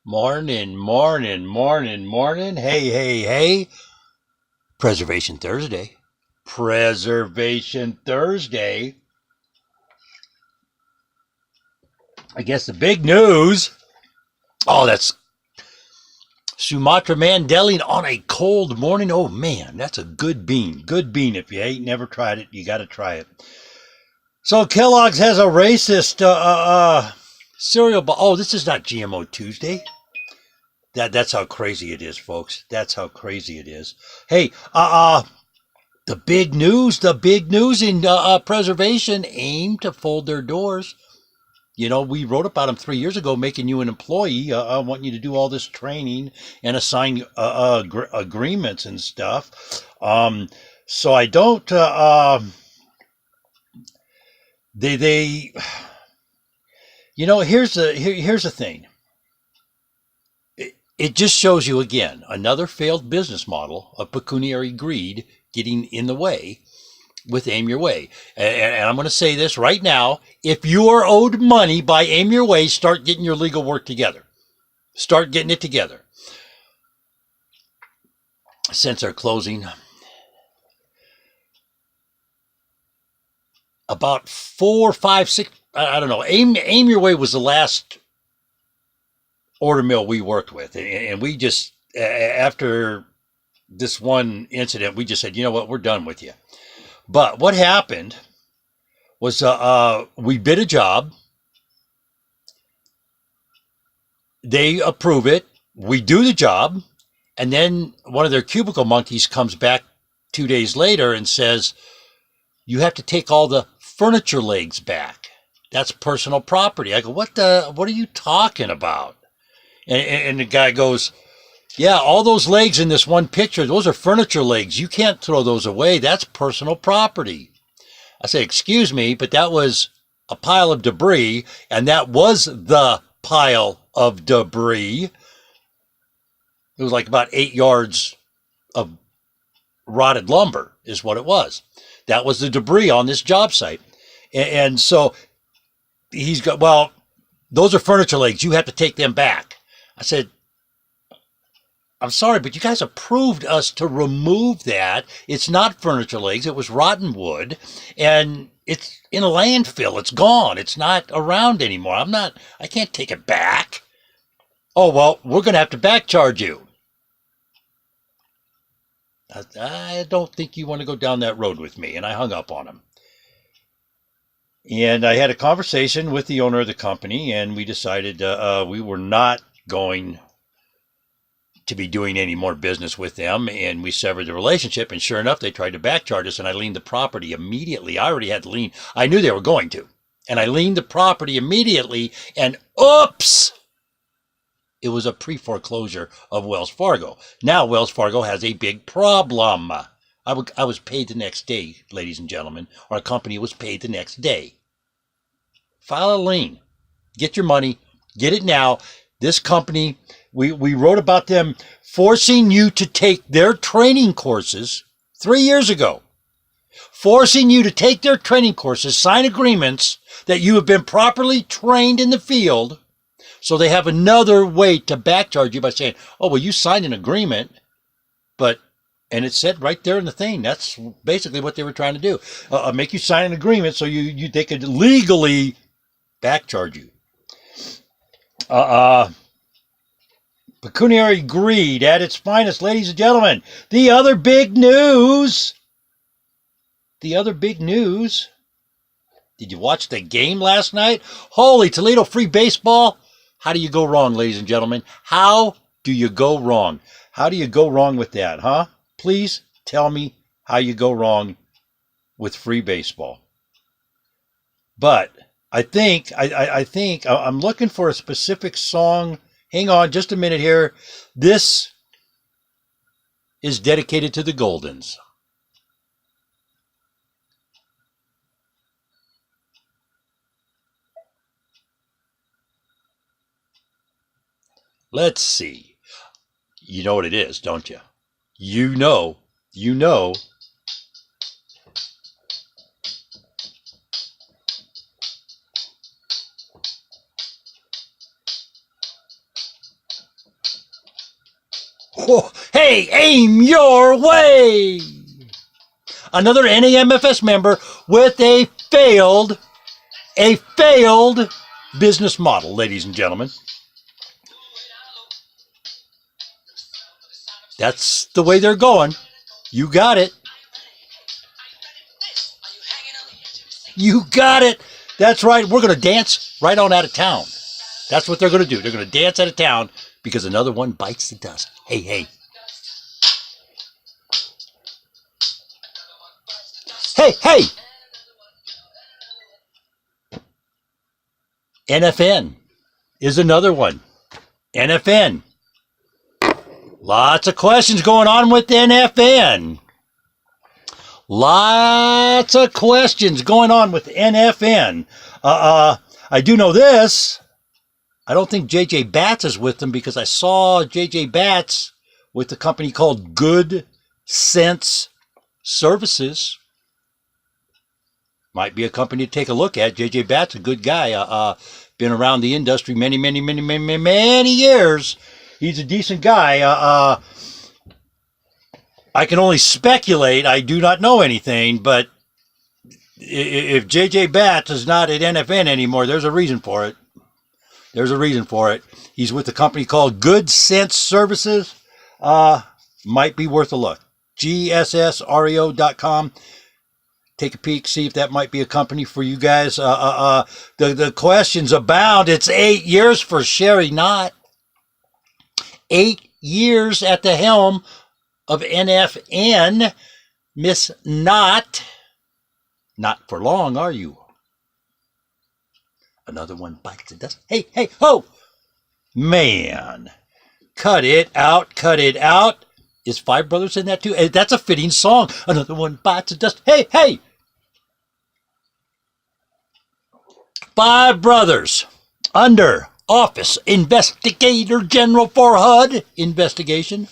Morning, morning, morning, morning. Hey, hey, hey. Preservation Thursday. Preservation Thursday. I guess the big news. Oh, that's Sumatra Mandeling on a cold morning. Oh, man, that's a good bean. Good bean. If you ain't never tried it, you got to try it. So Kellogg's has a racist cereal bar. Oh, this is not GMO Tuesday. That's how crazy it is, folks. That's how crazy it is. Hey, the big news in preservation aim to fold their doors. You know, we wrote about them 3 years ago, making you an employee, wanting you to do all this training and assign agreements and stuff. So I don't. They. You know, here's the thing. It just shows you again another failed business model of pecuniary greed getting in the way with Aim Your Way. And I'm going to say this right now. If you are owed money by Aim Your Way, start getting your legal work together. Start getting it together. Since they're closing, about 4, 5, 6, I don't know. Aim Your Way was the last order mill we worked with. And we just, after this one incident, we just said, you know what, we're done with you. But what happened was we bid a job. They approve it. We do the job. And then one of their cubicle monkeys comes back 2 days later and says, you have to take all the furniture legs back. That's personal property. I go, what are you talking about? And the guy goes, yeah, all those legs in this one picture, those are furniture legs. You can't throw those away. That's personal property. I say, excuse me, but that was a pile of debris, and that was the pile of debris. It was like about 8 yards of rotted lumber is what it was. That was the debris on this job site. And so he's got, well, those are furniture legs. You have to take them back. I said, I'm sorry, but you guys approved us to remove that. It's not furniture legs. It was rotten wood, and it's in a landfill. It's gone. It's not around anymore. I can't take it back. Oh, well, we're going to have to back charge you. I don't think you want to go down that road with me. And I hung up on him. And I had a conversation with the owner of the company, and we decided we were not going to be doing any more business with them, and we severed the relationship. And sure enough, they tried to back charge us, and I liened the property immediately. I already had lien. I knew they were going to. And I liened the property immediately, and oops! It was a pre-foreclosure of Wells Fargo. Now Wells Fargo has a big problem. I was paid the next day, ladies and gentlemen. Our company was paid the next day. File a lien. Get your money. Get it now. This company, we wrote about them forcing you to take their training courses 3 years ago. Forcing you to take their training courses, sign agreements that you have been properly trained in the field. So they have another way to back charge you by saying, oh, well, you signed an agreement, and it said right there in the thing, that's basically what they were trying to do. Make you sign an agreement so they could legally back charge you. Pecuniary greed at its finest, ladies and gentlemen. The other big news. Did you watch the game last night? Holy Toledo free baseball. How do you go wrong, ladies and gentlemen? How do you go wrong? How do you go wrong with that, huh? Please tell me how you go wrong with free baseball. But I think I'm looking for a specific song. Hang on just a minute here. This is dedicated to the Goldens. Let's see. You know what it is, don't you? You know. Oh, hey, aim your way. Another NAMFS member with a failed business model, ladies and gentlemen. That's the way they're going. You got it. You got it. That's right. We're going to dance right on out of town. That's what they're going to do. They're going to dance out of town because another one bites the dust. Hey, hey. Hey, hey. NFN is another one. NFN. Lots of questions going on with NFN. Lots of questions going on with NFN. I do know this. I don't think JJ Batts is with them because I saw JJ Batts with a company called Good Sense Services. Might be a company to take a look at. JJ Batts, a good guy. Been around the industry many years. He's a decent guy. I can only speculate. I do not know anything, but if JJ Batts is not at NFN anymore, there's a reason for it. There's a reason for it. He's with a company called Good Sense Services. Might be worth a look. GSSREO.com. Take a peek, see if that might be a company for you guys. The questions abound. It's 8 years for Sherry Knott. 8 years at the helm of NFN. Miss Knott. Not for long, are you? Another one bites the dust. Hey, hey, ho! Man, cut it out, cut it out. Is Five Brothers in that too? That's a fitting song. Another one bites the dust. Hey, hey! Five Brothers, under Office Investigator General for HUD investigation.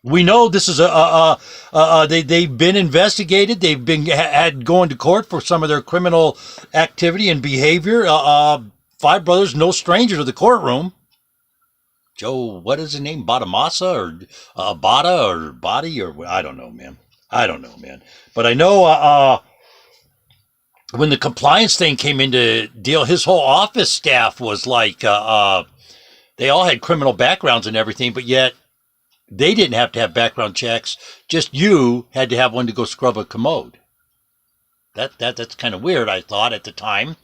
We know this is they've been investigated. They've been had going to court for some of their criminal activity and behavior. Five Brothers, no stranger to the courtroom. Joe, what is his name? Badamasa or Bada or Body or I don't know, man. I don't know, man. But I know when the compliance thing came into deal, his whole office staff was like they all had criminal backgrounds and everything, but yet they didn't have to have background checks. Just you had to have one to go scrub a commode. That's kind of weird, I thought at the time.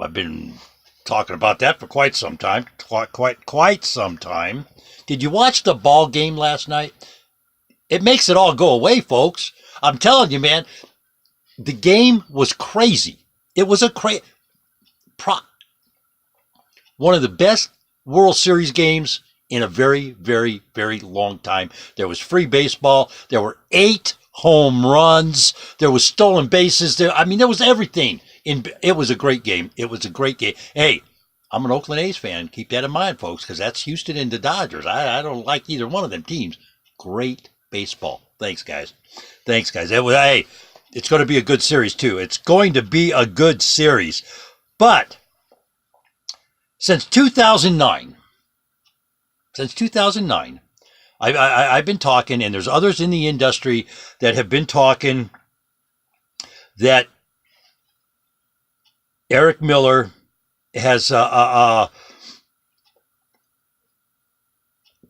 I've been talking about that for quite some time. Quite some time. Did you watch the ball game last night? It makes it all go away, folks. I'm telling you, man. The game was crazy. It was a one of the best World Series games in a very long time. There was free baseball. There were 8 home runs. There was stolen bases. There was everything. It was a great game. It was a great game. Hey, I'm an Oakland A's fan. Keep that in mind, folks, because that's Houston and the Dodgers. I don't like either one of them teams. Great baseball. Thanks, guys. Thanks, guys. Hey, it's going to be a good series, too. It's going to be a good series. But since 2009, I've been talking, and there's others in the industry that have been talking that Eric Miller has kind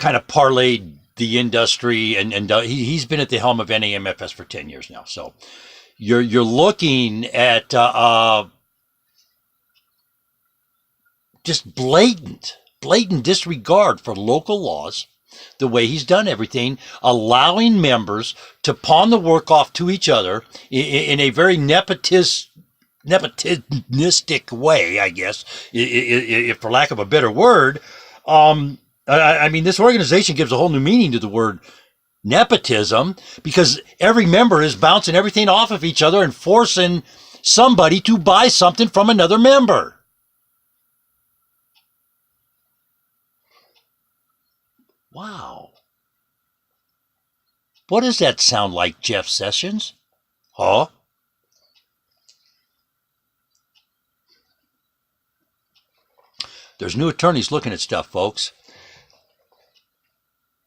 of parlayed the industry, and he's been at the helm of NAMFS for 10 years now. So you're looking at just blatant disregard for local laws, the way he's done everything, allowing members to pawn the work off to each other in a very nepotistic way, I guess, if for lack of a better word. I mean, this organization gives a whole new meaning to the word nepotism because every member is bouncing everything off of each other and forcing somebody to buy something from another member. Wow. What does that sound like, Jeff Sessions? Huh? There's new attorneys looking at stuff, folks.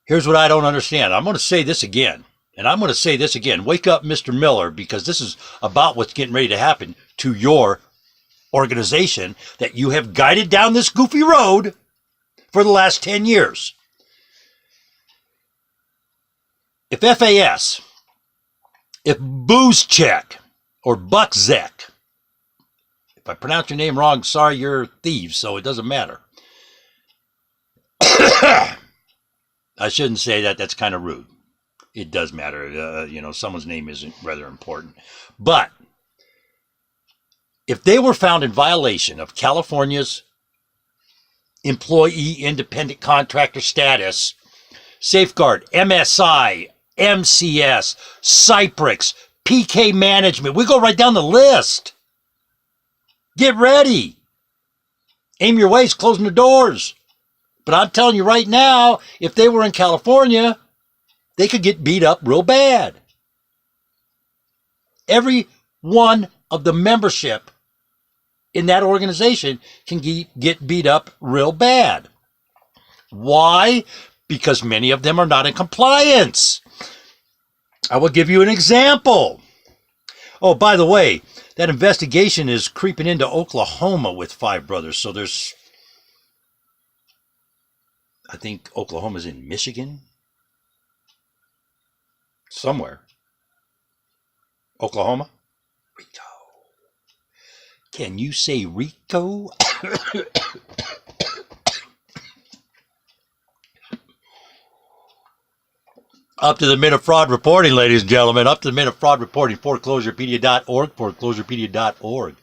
Here's what I don't understand. I'm going to say this again, and I'm going to say this again. Wake up, Mr. Miller, because this is about what's getting ready to happen to your organization that you have guided down this goofy road for the last 10 years. If FAS, if Booze Check, or Buckzek, if I pronounce your name wrong, sorry, you're thieves, so it doesn't matter. I shouldn't say that. That's kind of rude. It does matter. Someone's name isn't rather important. But if they were found in violation of California's employee independent contractor status, Safeguard, MSI, MCS, Cyprix, PK Management, we go right down the list. Get ready. Aim your waist, closing the doors. But I'm telling you right now, if they were in California, they could get beat up real bad. Every one of the membership in that organization can get beat up real bad. Why? Because many of them are not in compliance. I will give you an example. Oh, by the way, that investigation is creeping into Oklahoma with Five Brothers. So I think Oklahoma's in Michigan. Somewhere. Oklahoma? Rico. Can you say Rico? Up to the minute fraud reporting, ladies and gentlemen. Up to the minute fraud reporting. Foreclosurepedia.org. Foreclosurepedia.org.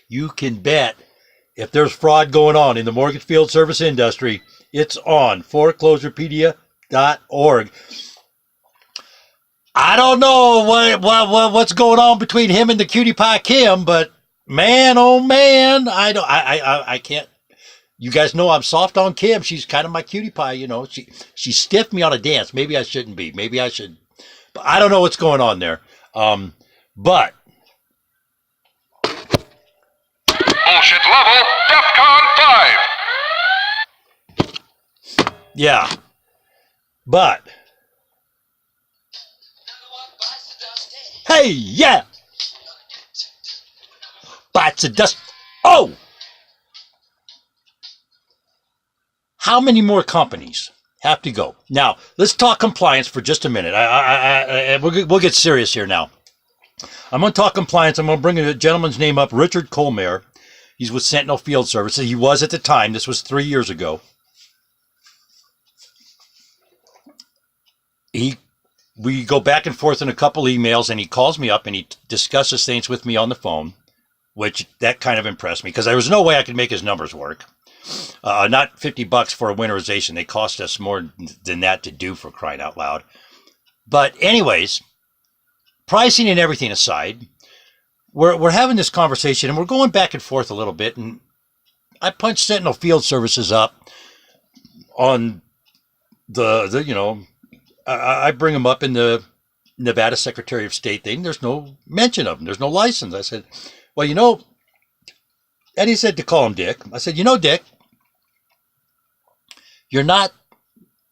You can bet if there's fraud going on in the mortgage field service industry, it's on Foreclosurepedia.org. I don't know what's going on between him and the cutie pie Kim, but man, oh man, I can't. You guys know I'm soft on Kim. She's kind of my cutie pie, you know. She stiffed me on a dance. Maybe I shouldn't be. Maybe I should. But I don't know what's going on there. But bullshit level DEFCON 5. Yeah. But hey, yeah. Bites the dust. Oh! How many more companies have to go? Now, let's talk compliance for just a minute. We'll get serious here now. I'm going to talk compliance. I'm going to bring a gentleman's name up, Richard Colmare. He's with Sentinel Field Services. He was at the time. This was 3 years ago. We go back and forth in a couple emails, and he calls me up and he discusses things with me on the phone, which that kind of impressed me because there was no way I could make his numbers work. Not $50 for a winterization. They cost us more than that to do, for crying out loud. But anyways, pricing and everything aside, we're having this conversation and we're going back and forth a little bit. And I punched Sentinel Field Services up on I bring them up in the Nevada Secretary of State thing. There's no mention of them. There's no license. I said, well, and he said to call him Dick. I said, Dick, you're not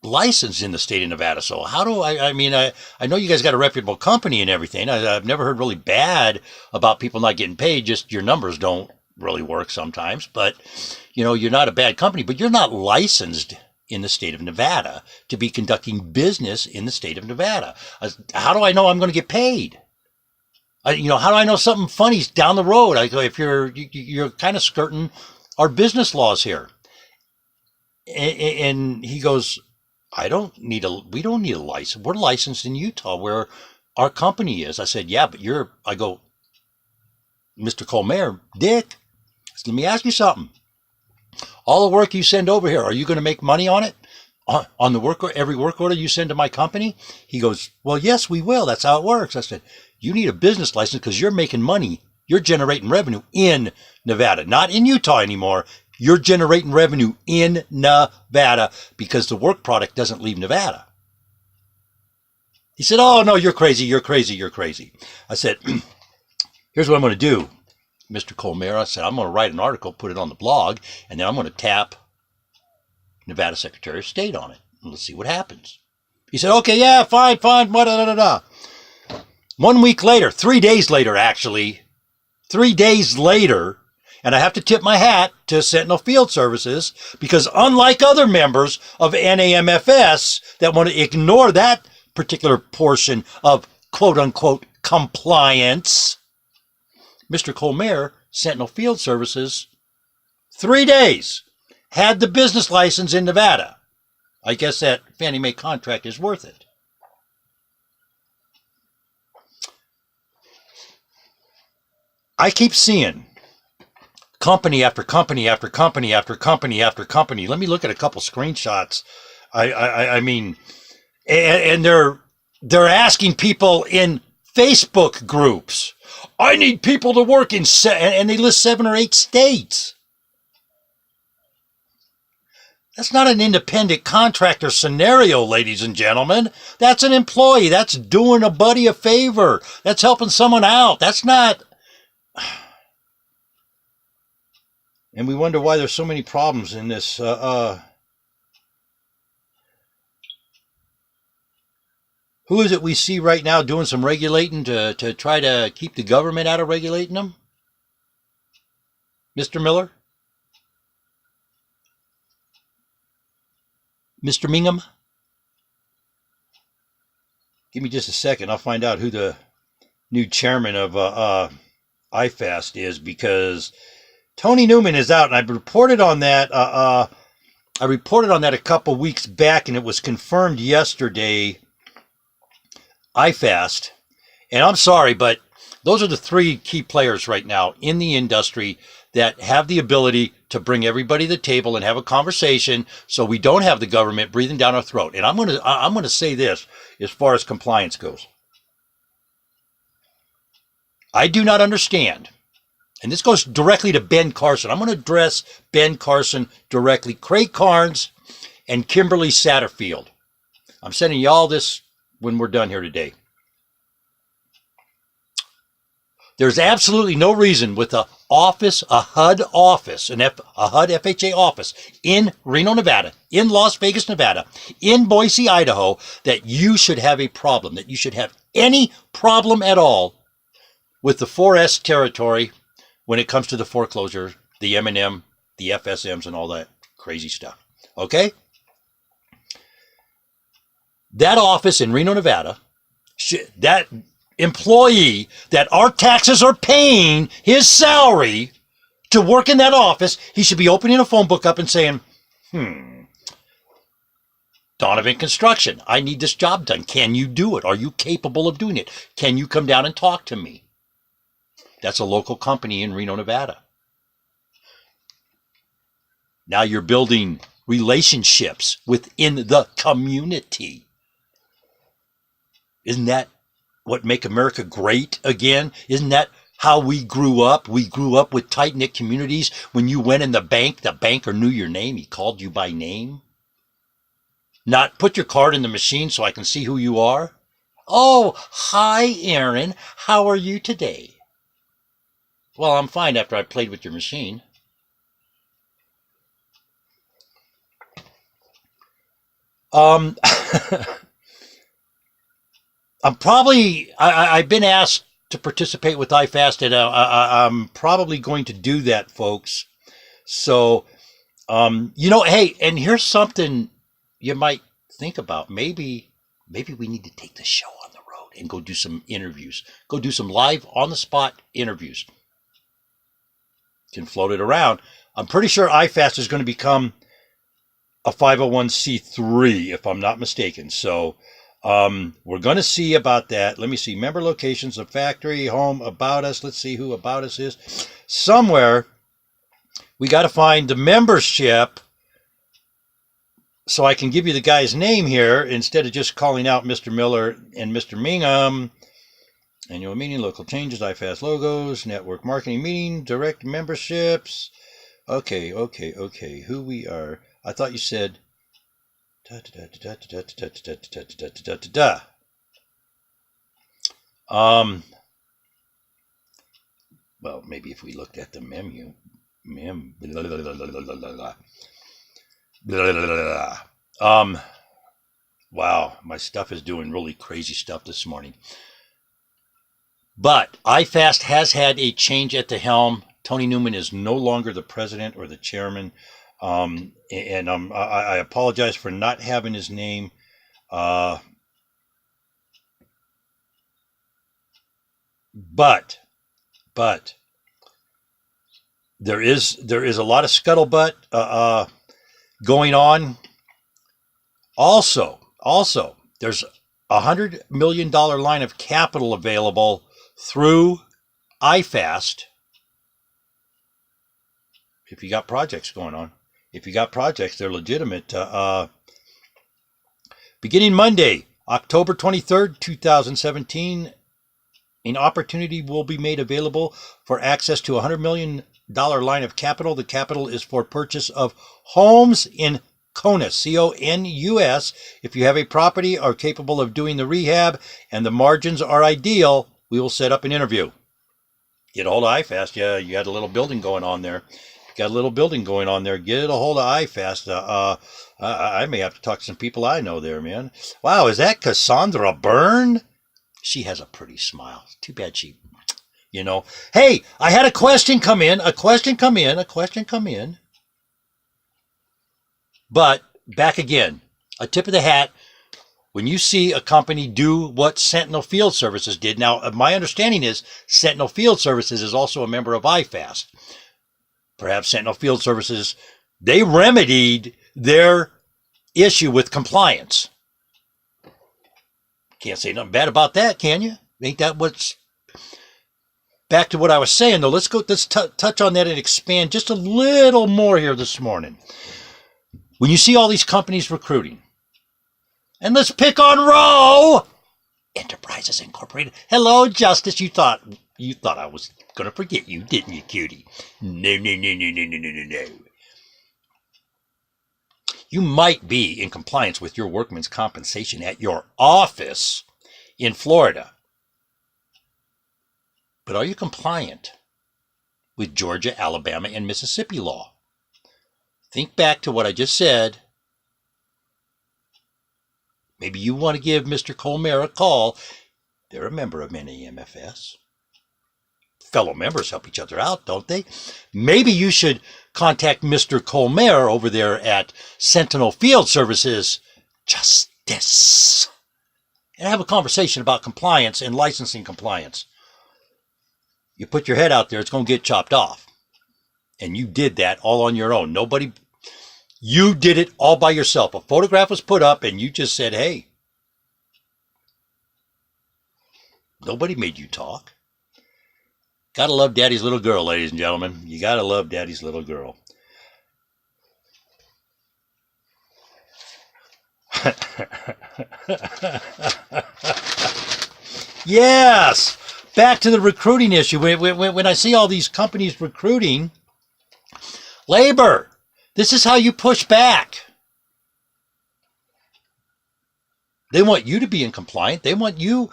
licensed in the state of Nevada. So how do I know you guys got a reputable company and everything. I've never heard really bad about people not getting paid. Just your numbers don't really work sometimes. But, you're not a bad company, but you're not licensed in the state of Nevada to be conducting business in the state of Nevada. How do I know I'm going to get paid? How do I know something funny's down the road? I go, if you're kind of skirting our business laws here. And he goes, we don't need a license. We're licensed in Utah where our company is. I said, yeah, but I go, Mr. Colmare, Dick, let me ask you something. All the work you send over here, are you going to make money on it? On the every work order you send to my company? He goes, well, yes, we will. That's how it works. I said, you need a business license because you're making money. You're generating revenue in Nevada, not in Utah anymore. You're generating revenue in Nevada because the work product doesn't leave Nevada. He said, oh, no, you're crazy. You're crazy. You're crazy. I said, here's what I'm going to do, Mr. Colmare. I said, I'm going to write an article, put it on the blog, and then I'm going to tap Nevada Secretary of State on it. Let's see what happens. He said, okay, yeah, fine, da, da, da, da. 1 week later, 3 days later, actually, 3 days later, and I have to tip my hat to Sentinel Field Services because unlike other members of NAMFS that want to ignore that particular portion of quote-unquote compliance, Mr. Colmere, Sentinel Field Services, 3 days, had the business license in Nevada. I guess that Fannie Mae contract is worth it. I keep seeing company after company after company after company after company. Let me look at a couple screenshots. I mean, and they're asking people in Facebook groups. I need people to work in, and they list 7 or 8 states. That's not an independent contractor scenario, ladies and gentlemen. That's an employee. That's doing a buddy a favor. That's helping someone out. That's not. And we wonder why there's so many problems in this. Who is it we see right now doing some regulating to try to keep the government out of regulating them? Mr. Miller? Mr. Mingham? Give me just a second. I'll find out who the new chairman of IFAST is, because Tony Newman is out, and I reported on that. I reported on that a couple weeks back, and it was confirmed yesterday. IFAST, and I'm sorry, but those are the 3 key players right now in the industry that have the ability to bring everybody to the table and have a conversation, so we don't have the government breathing down our throat. And I'm going to say this as far as compliance goes. I do not understand, and this goes directly to Ben Carson. I'm going to address Ben Carson directly. Craig Carnes and Kimberly Satterfield. I'm sending y'all this when we're done here today. There's absolutely no reason with a HUD office, a HUD FHA office in Reno, Nevada, in Las Vegas, Nevada, in Boise, Idaho, that you should have a problem, that you should have any problem at all with the 4S territory when it comes to the foreclosure, the M&M, the FSMs, and all that crazy stuff. Okay? That office in Reno, Nevada, that employee that our taxes are paying his salary to work in that office, he should be opening a phone book up and saying, Donovan Construction, I need this job done. Can you do it? Are you capable of doing it? Can you come down and talk to me? That's a local company in Reno, Nevada. Now you're building relationships within the community. Isn't that what make America great again? Isn't that how we grew up? We grew up with tight-knit communities. When you went in the banker knew your name. He called you by name. Not put your card in the machine so I can see who you are. Oh, hi, Aaron. How are you today? Well, I'm fine after I played with your machine. I've been asked to participate with IFAST, and I'm probably going to do that, folks. So, hey, and here's something you might think about. Maybe we need to take the show on the road and go do some interviews. Go do some live on-the-spot interviews. Can float it around. I'm pretty sure IFAST is going to become a 501c3, if I'm not mistaken. So, we're going to see about that. Let me see. Member locations of factory, home, about us. Let's see who about us is. Somewhere, we got to find the membership so I can give you the guy's name here instead of just calling out Mr. Miller and Mr. Mingham. Annual meeting, local changes, IFAST logos, network marketing meeting, direct memberships. Okay. Who we are. I thought you said... Well, maybe if we looked at the menu, Wow, my stuff is doing really crazy stuff this morning. But iFast has had a change at the helm. Tony Newman is no longer the president or the chairman. I apologize for not having his name. But there is a lot of scuttlebutt going on. Also, there's $100 million line of capital available through iFast. If you got projects going on, if you got projects, they're legitimate. Beginning Monday, October 23rd, 2017, an opportunity will be made available for access to a $100 million line of capital. The capital is for purchase of homes in CONUS, C-O-N-U-S. If you have a property, are capable of doing the rehab, and the margins are ideal, we will set up an interview. Get a hold of iFast. Yeah, you got a little building going on there. Get a hold of iFast. I may have to talk to some people I know there, man. Wow, is that Cassandra Byrne? She has a pretty smile. Too bad she, Hey, I had a question come in. But back again, a tip of the hat. When you see a company do what Sentinel Field Services did, now my understanding is Sentinel Field Services is also a member of iFast. Perhaps Sentinel Field Services, they remedied their issue with compliance. Can't say nothing bad about that, can you? Ain't that what's... Back to what I was saying, though. Let's touch on that and expand just a little more here this morning. When you see all these companies recruiting, and let's pick on Rowe Enterprises Incorporated. Hello, Justice. You thought I was going to forget you, didn't you, cutie? No. You might be in compliance with your workman's compensation at your office in Florida. But are you compliant with Georgia, Alabama, and Mississippi law? Think back to what I just said. Maybe you want to give Mr. Colmer a call. They're a member of NAMFS. Fellow members help each other out, don't they? Maybe you should contact Mr. Colmer over there at Sentinel Field Services Justice and have a conversation about compliance and licensing compliance. You put your head out there, it's going to get chopped off. And you did that all on your own. You did it all by yourself. A photograph was put up and you just said, hey. Nobody made you talk. Gotta love Daddy's little girl, ladies and gentlemen. You gotta love Daddy's little girl. Yes! Back to the recruiting issue. When I see all these companies recruiting, labor, this is how you push back. They want you to be in compliance. They want you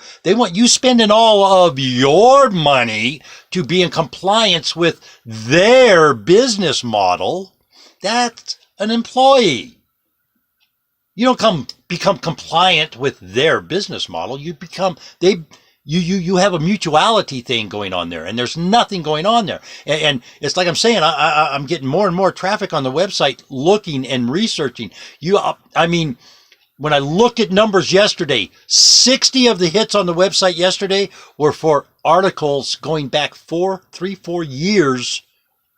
spending all of your money to be in compliance with their business model. That's an employee. You don't become compliant with their business model. You have a mutuality thing going on there, and there's nothing going on there. And it's like I'm saying, I'm getting more and more traffic on the website looking and researching. When I looked at numbers yesterday, 60 of the hits on the website yesterday were for articles going back 4 years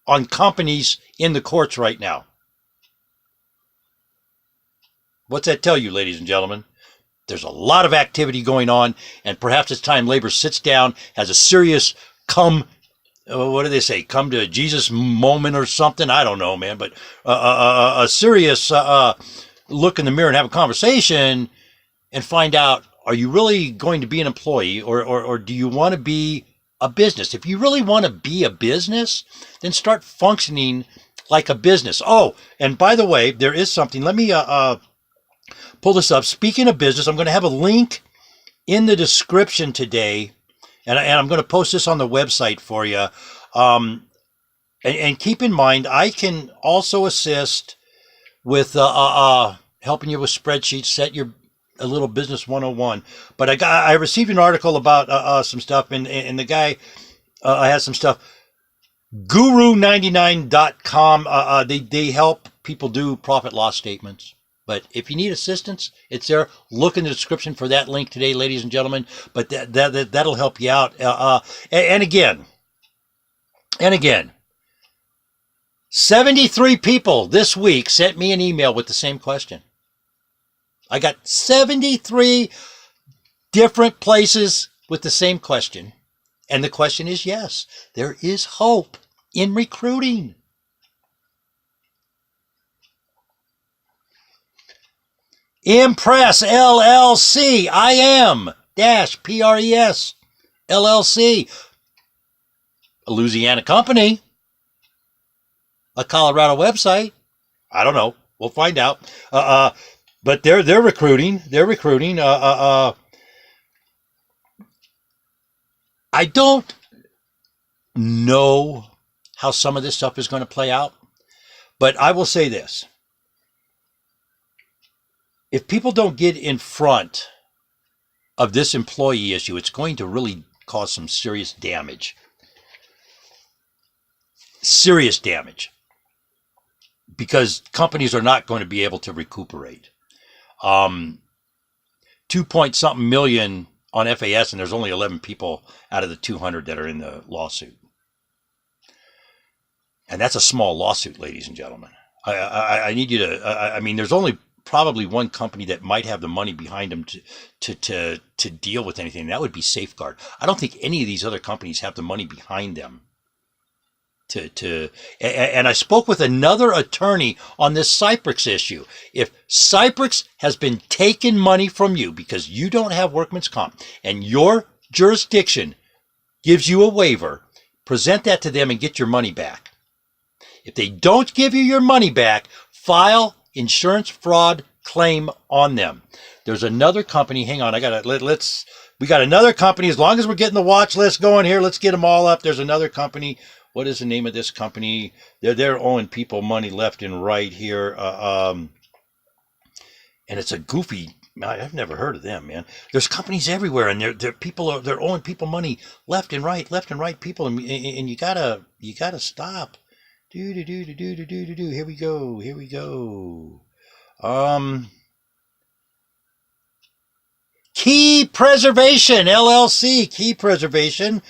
on companies in the courts right now. What's that tell you, ladies and gentlemen? There's a lot of activity going on, and perhaps it's time labor sits down, has a serious come to Jesus moment or something? I don't know, man, but a serious look in the mirror and have a conversation and find out, are you really going to be an employee or do you want to be a business? If you really want to be a business, then start functioning like a business. Oh, and by the way, there is something. Let me pull this up. Speaking of business, I'm going to have a link in the description today, and I'm going to post this on the website for you. And keep in mind, I can also assist with helping you with spreadsheets, set your a little business 101. But I received an article about some stuff, and the guy has some stuff. Guru99.com. They help people do profit loss statements. But if you need assistance, it's there. Look in the description for that link today, ladies and gentlemen. But that'll help you out. And again, 73 people this week sent me an email with the same question. I got 73 different places with the same question. And the question is, yes, there is hope in recruiting. Impress LLC, IM-PRES LLC, a Louisiana company, a Colorado website. I don't know. We'll find out. But they're recruiting. They're recruiting. I don't know how some of this stuff is going to play out, but I will say this. If people don't get in front of this employee issue, it's going to really cause some serious damage. Serious damage. Because companies are not going to be able to recuperate. 2-point-something million on FAS, and there's only 11 people out of the 200 that are in the lawsuit. And that's a small lawsuit, ladies and gentlemen. I need you to, I mean, there's only probably one company that might have the money behind them to deal with anything. That would be Safeguard. I don't think any of these other companies have the money behind them and I spoke with another attorney on this Cypress issue. If Cypress has been taking money from you because you don't have workman's comp and your jurisdiction gives you a waiver, present that to them and get your money back. If they don't give you your money back, file insurance fraud claim on them. There's another company. Hang on, we got another company. As long as we're getting the watch list going here, let's get them all up. There's another company. What is the name of this company? They're owing people money left and right here. And it's a goofy. I've never heard of them, man. There's companies everywhere, and they're owing people money left and right, people, and you gotta stop. Here we go. Key Preservation LLC. Key Preservation.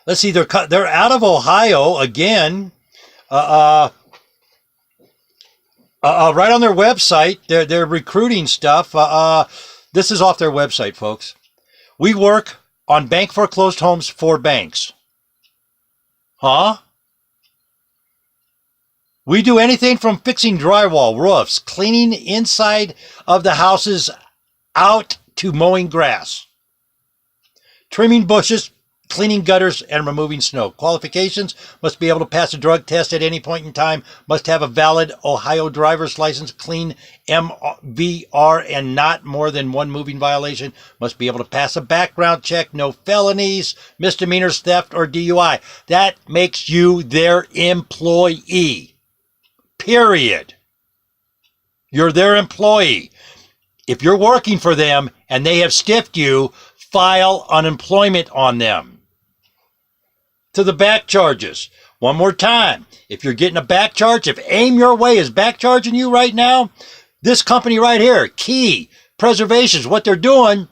Let's see. They're out of Ohio again. Right on their website. They're recruiting stuff. This is off their website, folks. We work on bank foreclosed homes for banks. Huh? We do anything from fixing drywall, roofs, cleaning inside of the houses out to mowing grass, trimming bushes, cleaning gutters, and removing snow. Qualifications: must be able to pass a drug test at any point in time, must have a valid Ohio driver's license, clean MVR, and not more than one moving violation, must be able to pass a background check, no felonies, misdemeanors, theft, or DUI. That makes you their employee. Period. You're their employee. If you're working for them and they have stiffed you, file unemployment on them. To the back charges. One more time. If you're getting a back charge, if Aim Your Way is back charging you right now, this company right here, Key Preservations, what they're doing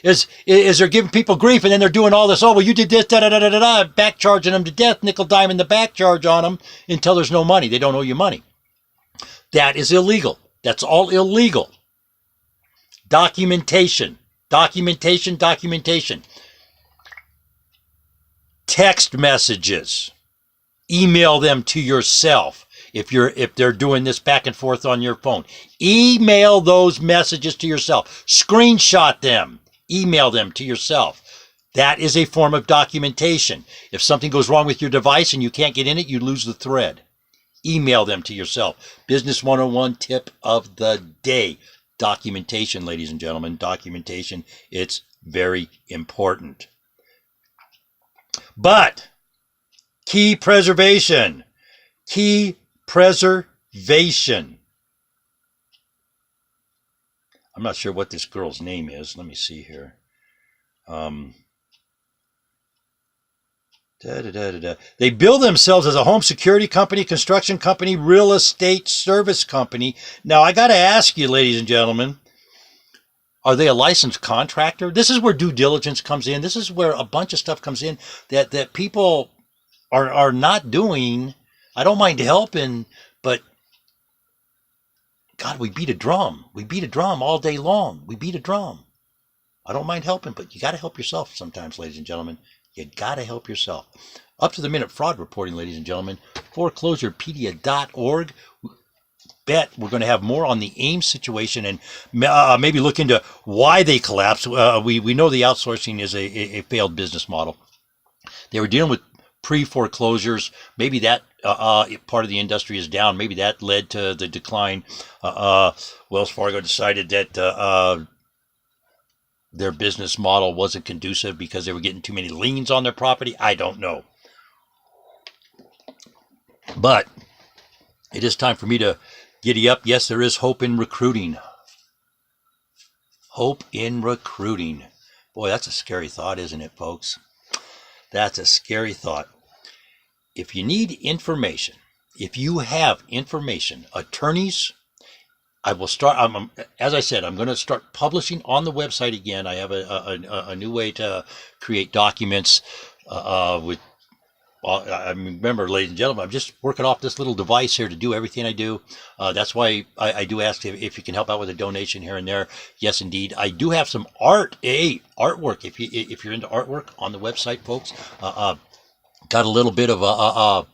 is they're giving people grief, and then they're doing all this, oh, well, you did this, da-da-da-da-da, back charging them to death, nickel dime in the back charge on them until there's no money. They don't owe you money. That is illegal. That's all illegal. Documentation. Text messages. Email them to yourself. If they're doing this back and forth on your phone, email those messages to yourself. Screenshot them. Email them to yourself. That is a form of documentation. If something goes wrong with your device and you can't get in it, you lose the thread. Email them to yourself. Business 101 tip of the day. Documentation, ladies and gentlemen. Documentation. It's very important. But Key Preservation. Key Preservation. I'm not sure what this girl's name is. Let me see here. They bill themselves as a home security company, construction company, real estate service company. Now, I got to ask you, ladies and gentlemen, are they a licensed contractor? This is where due diligence comes in. This is where a bunch of stuff comes in that people are not doing. I don't mind helping, but God, we beat a drum. We beat a drum all day long. We beat a drum. I don't mind helping, but you got to help yourself sometimes, ladies and gentlemen. You got to help yourself. Up to the minute fraud reporting, ladies and gentlemen. Foreclosurepedia.org. Bet we're going to have more on the AIM situation and maybe look into why they collapsed. We know the outsourcing is a failed business model. They were dealing with pre-foreclosures. Maybe that part of the industry is down. Maybe that led to the decline. Wells Fargo decided that their business model wasn't conducive because they were getting too many liens on their property. I don't know. But it is time for me to giddy up. Yes, there is hope in recruiting. Hope in recruiting. Boy, that's a scary thought, isn't it, folks? That's a scary thought. If you need information, if you have information, attorneys, I will start, as I said, I'm going to start publishing on the website again. I have a new way to create documents with, I remember, ladies and gentlemen, I'm just working off this little device here to do everything I do. That's why I do ask if you can help out with a donation here and there. Yes, indeed. I do have some artwork. If you're into artwork on the website, folks, got a little bit of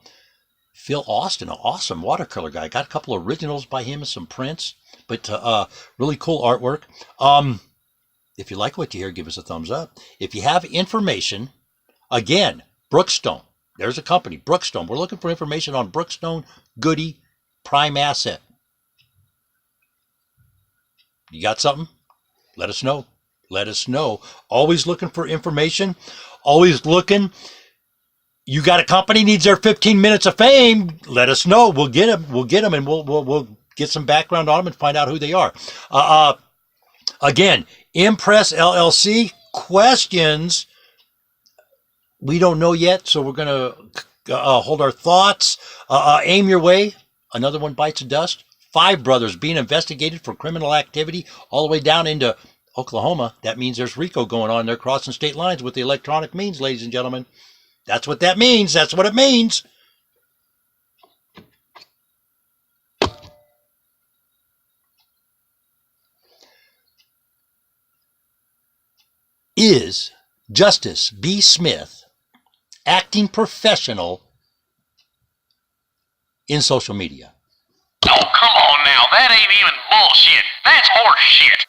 Phil Austin, an awesome watercolor guy. Got a couple of originals by him and some prints, but really cool artwork. If you like what you hear, give us a thumbs up. If you have information, again, Brookstone. There's a company, Brookstone. We're looking for information on Brookstone, Goody, Prime Asset. You got something? Let us know. Let us know. Always looking for information. Always looking. You got a company needs their 15 minutes of fame. Let us know. We'll get them. We'll get them, and we'll get some background on them and find out who they are. Again, Impress LLC questions. We don't know yet, so we're going to hold our thoughts. Aim your way. Another one bites the dust. 5 brothers being investigated for criminal activity all the way down into Oklahoma. That means there's RICO going on. They're crossing state lines with the electronic means, ladies and gentlemen. That's what that means. That's what it means. Is Justice B. Smith acting professional in social media? Oh, come on now. That ain't even bullshit. That's horse shit.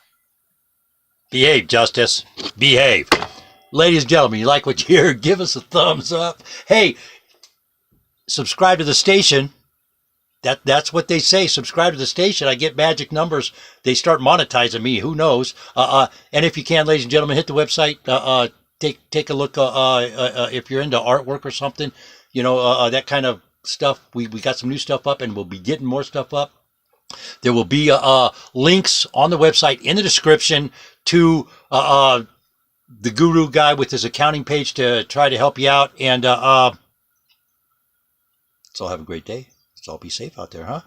Behave, Justice. Behave. Ladies and gentlemen, you like what you hear? Give us a thumbs up. Hey, subscribe to the station. That's what they say. Subscribe to the station. I get magic numbers. They start monetizing me. Who knows? And if you can, ladies and gentlemen, hit the website. Take a look. If you're into artwork or something, that kind of stuff. We got some new stuff up, and we'll be getting more stuff up. There will be links on the website in the description to the Guru guy with his accounting page to try to help you out. And let's all have a great day. Let's all be safe out there, huh?